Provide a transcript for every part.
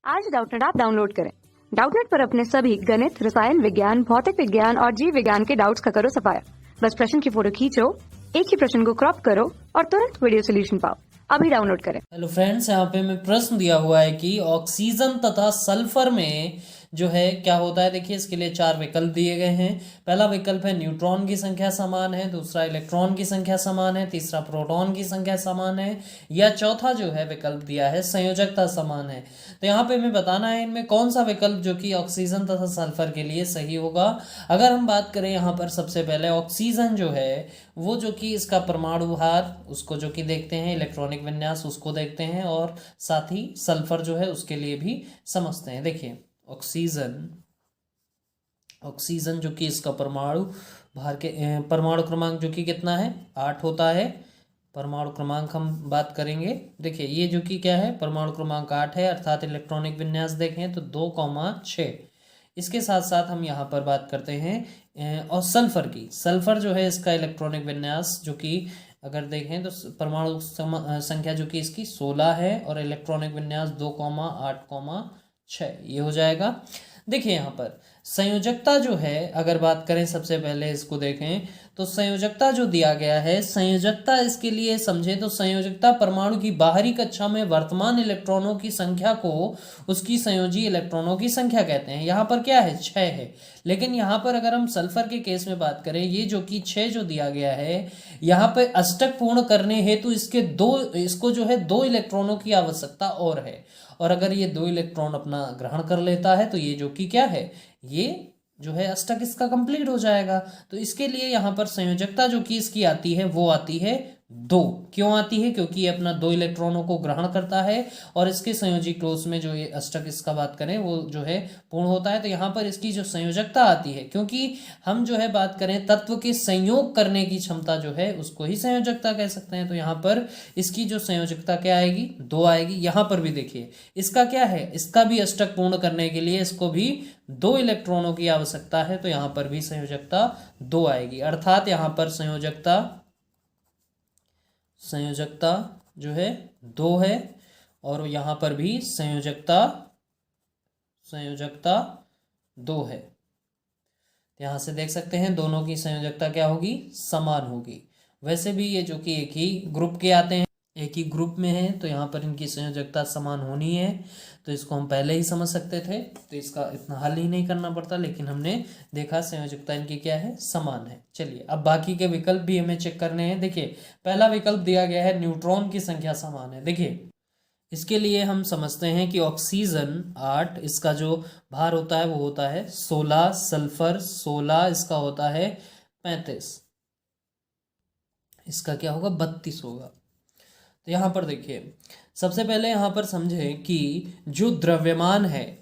आज Doubtnut app download करें। Doubtnut पर अपने सभी गणित, रसायन विज्ञान, भौतिक विज्ञान और जीव विज्ञान के डाउट्स का करो सफाया। बस प्रश्न की फोटो खींचो, एक ही प्रश्न को क्रॉप करो और तुरंत वीडियो सोल्यूशन पाओ। अभी डाउनलोड करें। हेलो फ्रेंड्स, यहाँ पे मैं प्रश्न दिया हुआ है कि ऑक्सीजन तथा सल्फर में जो है क्या होता है। देखिए, इसके लिए 4 विकल्प दिए गए हैं। पहला विकल्प है न्यूट्रॉन की संख्या समान है, दूसरा इलेक्ट्रॉन की संख्या समान है, तीसरा प्रोटॉन की संख्या समान है, या चौथा जो है विकल्प दिया है संयोजकता समान है। तो यहाँ पे हमें बताना है इनमें कौन सा विकल्प जो कि ऑक्सीजन तथा सल्फर के लिए सही होगा। अगर हम बात करें यहाँ पर सबसे पहले ऑक्सीजन जो है वो जो कि इसका परमाणु भार उसको जो कि देखते हैं, इलेक्ट्रॉनिक विन्यास उसको देखते हैं, और साथ ही सल्फर जो है उसके लिए भी समझते हैं। देखिए, ऑक्सीजन जो कि इसका परमाणु भार के परमाणु क्रमांक जो कि कितना है, 8 होता है। परमाणु क्रमांक हम बात करेंगे। देखिए, ये जो कि क्या है, परमाणु क्रमांक 8 है, अर्थात इलेक्ट्रॉनिक विन्यास देखें तो 2,6। इसके साथ साथ हम यहाँ पर बात करते हैं और सल्फर की। सल्फर जो है इसका इलेक्ट्रॉनिक विन्यास जो कि अगर देखें तो परमाणु संख्या जो कि इसकी 16 है और इलेक्ट्रॉनिक विन्यास 2,8,6 ये हो जाएगा। देखिए, यहाँ पर संयोजकता जो है अगर बात करें, सबसे पहले इसको देखें तो संयोजकता जो दिया गया है, संयोजकता इसके लिए समझे तो संयोजकता परमाणु की बाहरी कक्षा में वर्तमान इलेक्ट्रॉनों की संख्या को उसकी संयोजी इलेक्ट्रॉनों की संख्या कहते हैं। यहाँ पर क्या है, 6 है। लेकिन यहाँ पर अगर हम सल्फर के केस में बात करें, ये जो कि 6 जो दिया गया है, यहाँ पे अष्टक पूर्ण करने हेतु इसको जो है 2 इलेक्ट्रॉनों की आवश्यकता और है। और अगर ये 2 इलेक्ट्रॉन अपना ग्रहण कर लेता है तो ये जो कि क्या है, ये जो है अष्टक इसका कंप्लीट हो जाएगा। तो इसके लिए यहाँ पर संयोजकता जो कि इसकी आती है वो आती है 2। क्यों आती है? क्योंकि ये अपना 2 इलेक्ट्रॉनों को ग्रहण करता है और इसके संयोजी क्लोज में जो ये अष्टक इसका बात करें वो जो है पूर्ण होता है। तो यहाँ पर इसकी जो संयोजकता आती है, क्योंकि हम जो है बात करें तत्व के संयोग करने की क्षमता जो है उसको ही संयोजकता कह सकते हैं। तो यहाँ पर इसकी जो संयोजकता क्या आएगी, 2 आएगी। यहाँ पर भी देखिए इसका क्या है, इसका भी अष्टक पूर्ण करने के लिए इसको भी 2 इलेक्ट्रॉनों की आवश्यकता है। तो यहाँ पर भी संयोजकता 2 आएगी, अर्थात यहाँ पर संयोजकता जो है 2 है और यहाँ पर भी संयोजकता 2 है। यहाँ से देख सकते हैं दोनों की संयोजकता क्या होगी, समान होगी। वैसे भी ये जो कि एक ही ग्रुप के आते हैं, एक ही ग्रुप में है, तो यहाँ पर इनकी संयोजकता समान होनी है। तो इसको हम पहले ही समझ सकते थे, तो इसका इतना हल ही नहीं करना पड़ता, लेकिन हमने देखा संयोजकता इनकी क्या है, समान है। चलिए, अब बाकी के विकल्प भी हमें चेक करने हैं। देखिए, पहला विकल्प दिया गया है न्यूट्रॉन की संख्या समान है। देखिए, इसके लिए हम समझते हैं कि ऑक्सीजन 8, इसका जो भार होता है वो होता है 16, सल्फर 16, इसका होता है 35, इसका क्या होगा, 32 होगा। तो यहाँ पर देखिए, सबसे पहले यहाँ पर समझें कि जो द्रव्यमान है,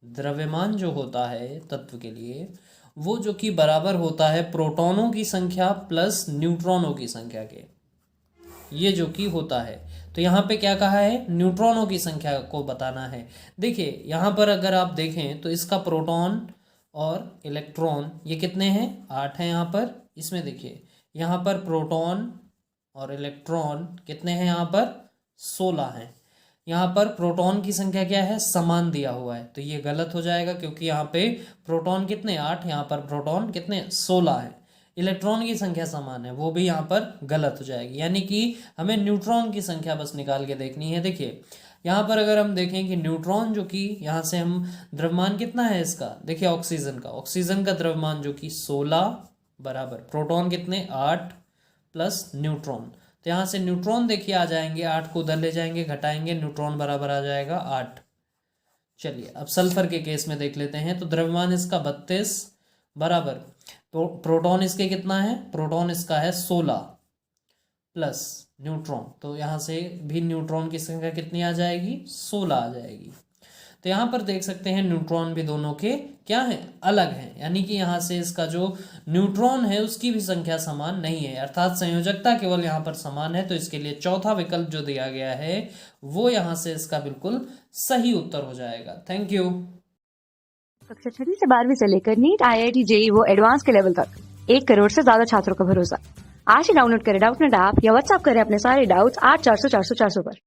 द्रव्यमान जो होता है तत्व के लिए, वो जो कि बराबर होता है प्रोटॉनों की संख्या प्लस न्यूट्रॉनों की संख्या के। ये जो कि होता है, तो यहाँ पे क्या कहा है, न्यूट्रॉनों की संख्या को बताना है। देखिए, यहाँ पर अगर आप देखें तो इसका प्रोटॉन और इलेक्ट्रॉन ये कितने हैं, 8 हैं। यहाँ पर इसमें देखिए, यहाँ पर प्रोटॉन और इलेक्ट्रॉन कितने हैं, यहाँ पर 16 हैं। यहाँ पर प्रोटॉन की संख्या क्या है, समान दिया हुआ है, तो ये गलत हो जाएगा, क्योंकि यहाँ पे प्रोटॉन कितने 8, यहाँ पर प्रोटॉन कितने 16 है। इलेक्ट्रॉन की संख्या समान है, वो भी यहाँ पर गलत हो जाएगी। यानी कि हमें न्यूट्रॉन की संख्या बस निकाल के देखनी है। देखिए, यहाँ पर अगर हम देखें कि न्यूट्रॉन जो कि यहाँ से हम द्रव्यमान कितना है इसका, देखिए ऑक्सीजन का द्रव्यमान जो कि 16 बराबर प्रोटॉन कितने 8 प्लस न्यूट्रॉन। तो यहाँ से न्यूट्रॉन देखिए आ जाएंगे, 8 को उधर ले जाएंगे, घटाएंगे, न्यूट्रॉन बराबर आ जाएगा 8। चलिए, अब सल्फर के केस में देख लेते हैं। तो द्रव्यमान इसका 32 बराबर प्रोटॉन इसके कितना है, प्रोटॉन इसका है 16 प्लस न्यूट्रॉन, तो यहाँ से भी न्यूट्रॉन की संख्या कितनी आ जाएगी, 16 आ जाएगी। तो यहाँ पर देख सकते हैं न्यूट्रॉन भी दोनों के क्या है, अलग हैं। यानी कि यहाँ से इसका जो न्यूट्रॉन है उसकी भी संख्या समान नहीं है, अर्थात संयोजकता केवल यहाँ पर समान है। तो इसके लिए चौथा विकल्प जो दिया गया है वो यहाँ से इसका बिल्कुल सही उत्तर हो जाएगा। Thank you. कक्षा 6 से 12वीं से लेकर नीट, IIT, JEE वो एडवांस के लेवल तक 1 करोड़ से ज्यादा छात्रों का भरोसा। आज ही डाउनलोड करें डाउटनेट ऐप या व्हाट्सएप करें अपने सारे डाउट्स 8400 400 400 पर।